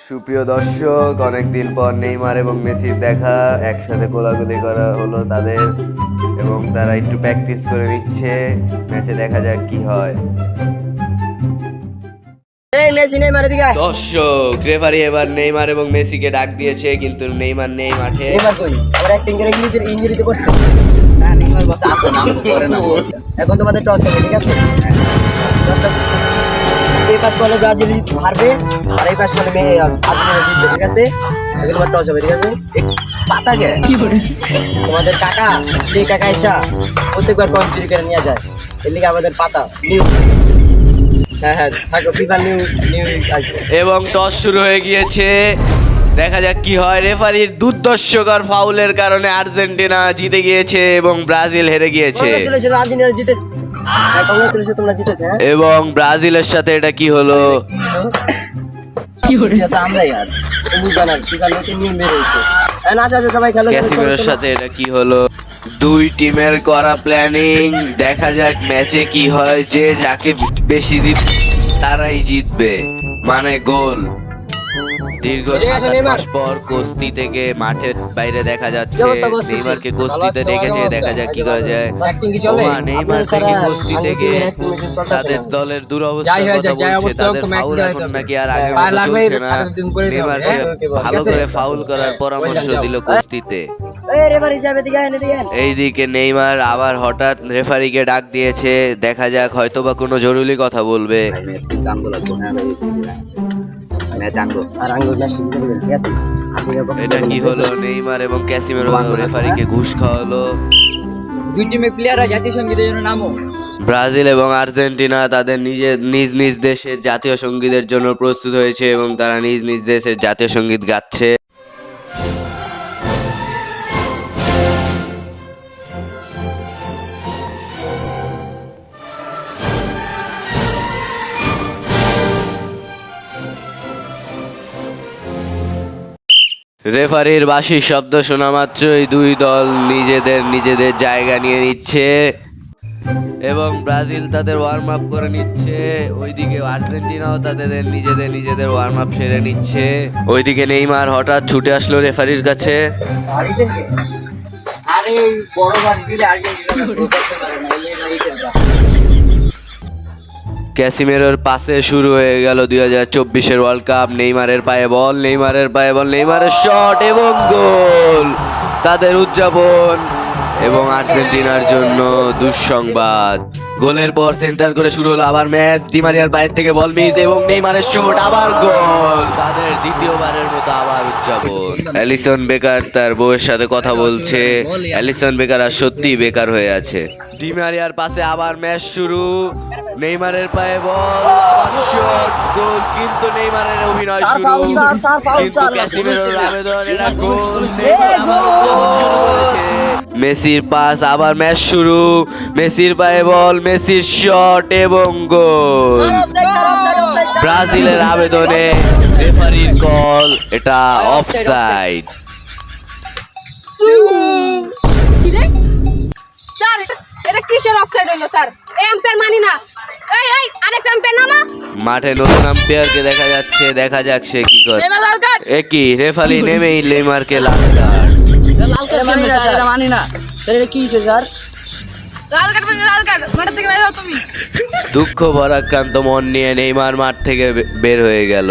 সুপ্রিয় দর্শক, অনেকদিন পর নেইমার এবং মেসির দেখা, একসাথে কোলাকুলি করা হলো তাদের এবং তারা একটু প্র্যাকটিস করে নিচ্ছে। ম্যাচে দেখা যাক কি হয়। দর্শক, রেফারি এবার নেইমার এবং মেসিকে ডাক দিয়েছে, কিন্তু নেইমার নেই মাঠে। এখন তোমাদের টস হবে, ঠিক আছে? এই পাশ বলে ব্রাজিল হারবে আর এই পাশ বলে আর্জেন্টিনা জিতবে, ঠিক আছে? এখন তোমার টস হবে, ঠিক আছে? পাতা কে তোমাদের কাকা এই কাকা এসা প্রত্যেকবার পয়েন্ট চুরি করে নিয়ে যায়, এর লিগে আমাদের পাতা নিউ। হ্যাঁ থাকো, ফিফা নিউ আছে। এবং টস শুরু হয়ে গিয়েছে, দেখা যাক কি হয়। রেফারির দুর্দর্শকর ফাউলের কারণে আর্জেন্টিনা জিতে গিয়েছে এবং ব্রাজিল হেরে গিয়েছে। আর্জেন্টিনা জিতেছে, তোমরা জিতেছে। এবং ব্রাজিলের সাথে এটা কি হলো? আমরাই আর বুঝবা না, ফিফা নতুন নিয়ম বের হয়েছে। সবাই খেলো। ক্যাসিমিরোর সাথে এটা কি হলো? দুই টিমের করা প্ল্যানিং, দেখা যাক ম্যাচে কি হয়। যে যাকে বেশি দিবে তারাই জিতবে, মানে গোল। দীর্ঘ 7 মাস পর কুস্তি থেকে মাঠের বাইরে দেখা যাচ্ছে নেইমারকে কুস্তিতে ডেকেছে, দেখা যাক কি করা যায়। নেইমার থেকে কুস্তি থেকে তাদের দলের দুরবস্থা বলছে, তাদের ফাউল এখন নাকি আর আগের মতো চলছে না। নেইমারকে ভালো করে ফাউল করার পরামর্শ দিল কুস্তিতে। এইদিকে নেইমার আবার হঠাৎ রেফারিকে ডাক দিয়েছে, দেখা যাক হয়তোবা কোনো জরুরি কথা বলবে। এটা কি হলো? নেইমার এবং ক্যাসিমিরো রেফারিকে ঘুষ খাওয়ালো। দুই টিমের প্লেয়াররা জাতীয় সঙ্গীতের জন্য নামো। ব্রাজিল এবং আর্জেন্টিনা তাদের নিজ নিজ দেশের জাতীয় সঙ্গীতের জন্য প্রস্তুত হয়েছে এবং তারা নিজ নিজ দেশের জাতীয় সঙ্গীত গাচ্ছে। রেফারির বাঁশির শব্দ শোনা মাত্রই দুই দল নিজেদের জায়গা নিয়ে নিচ্ছে এবং ব্রাজিল তাদের ওয়ার্ম আপ করে নিচ্ছে। ওইদিকে আর্জেন্টিনাও তাদের নিজেদের ওয়ার্ম আপ সেরে নিচ্ছে। ওইদিকে নেইমার হঠাৎ ছুটে আসলো রেফারির কাছে। ক্যাসিমিরোর পাশে শুরু হয়ে গেল 2024-এর ওয়ার্ল্ড কাপ। নেইমারের পায়ে বল, নেইমারের শট এবং গোল। তাদের উদযাপন এবং আর্জেন্টিনার জন্য দুঃসংবাদ। গোলের পর সেন্টার করে শুরু হলো আবার ম্যাচ। ডি মারিয়ার বাইরে থেকে বল মিস এবং নেইমারের শট, আবার গোল। তাদের দ্বিতীয়বারের মতো আবার উদযাপন। অ্যালিসন বেকার তার বউয়ের সাথে কথা বলছে। অ্যালিসন বেকার আর সত্যিই বেকার হয়ে আছে। ডি মারিয়ার পাশে আবার ম্যাচ শুরু। নেইমারের পায়ে বল, আবার শট, গোল। কিন্তু নেইমারের অভিনয় শুরু, কিন্তু ক্যাসিমিরোর আবেদন, এটা গোল। নেইমার আবার উদযাপন শুরু করেছে। মেসির পাস, আবার ম্যাচ শুরু। মেসির পায়ে বল, মেসির শট এবং গোল। ব্রাজিলের আবেদনে রেফারির কল, এটা অফসাইড। স্যার এটা কিসের অফসাইড হলো স্যার? এই আম্পায়ার মানি না। এই আরেকটা আম্পায়ার নামা। মাঠে নতুন আম্পায়ারকে দেখা যাচ্ছে, দেখা যাক সে কি করে। একই রেফারি নেমেই নেইমারকে লাল কার্ড। মানি না স্যার, এটা কি স্যার? লাল কার্ড মাঠ থেকে বের হও তুমি। দুঃখ ভরাক্রান্ত মন নিয়ে নেইমার মাঠ থেকে বের হয়ে গেল।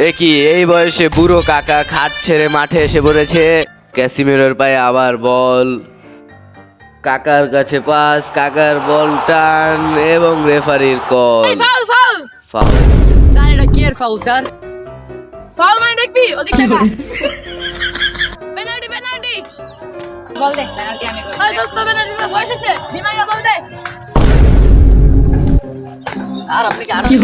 একই এই বয়সে বুড়ো কাকা খাট ছেড়ে মাঠে এসে পড়েছে। ক্যাসিমিরোর পায়ে আবার বল, কাকার কাছে পাস, কাকার বল টান এবং রেফারির কল। ফাউল। স্যার এটা কি এর ফাউল স্যার? ফাউল মানে দেখবি ওদিক থেকে। পেনাল্টি বল দে, পেনাল্টি আমি করব। ওই তো পেনাল্টি বয়স আছে, ডি মারিয়া বল দে। স্যার আপনি কি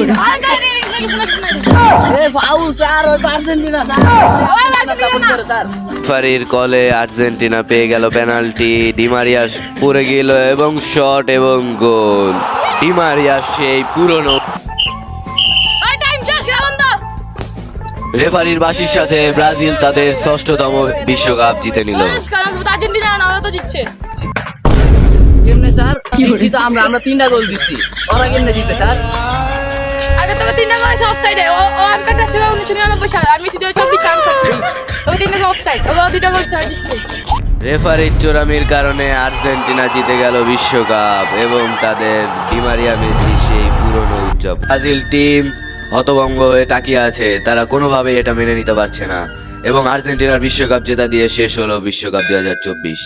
ফাউল স্যার? ওই তো আর্জেন্টিনা স্যার। রেফারির কলে আর্জেন্টিনা পেয়ে গেল পেনাল্টি। ডি মারিয়া পড়ে গেল এবং শট এবং গোল। ডি মারিয়া সেই পুরনো। রেফারির বাঁশির সাথে ব্রাজিল তাদের 6ষ্ঠতম বিশ্বকাপ জিতে নিল। আর্জেন্টিনা না তো জিতছে। কেমনে স্যার? জিতছি তো আমরা 3টা গোল দিছি। ওরা কেমনে জিতে স্যার? আগে তো ওগুলো তিনটা গেছে অফসাইডে ও আম্পায়ারটা ছিল 1999 সালে আর মেসি 2024 সালে ওই তিনটা অফসাইড ওগুলো দুইটা গোল সাইড দিচ্ছে রেফারির চোরামির কারণে আর্জেন্টিনা জিতে গেল বিশ্বকাপ এবং তাদের ডি মারিয়া মেসি সেই পুরনো উদযাপন। ব্রাজিল টিম হতভম্ব হয়ে তাকিয়ে আছে, তারা কোনোভাবেই এটা মেনে নিতে পারছে না এবং আর্জেন্টিনার বিশ্বকাপ জেতা দিয়ে শেষ হলো বিশ্বকাপ 2024।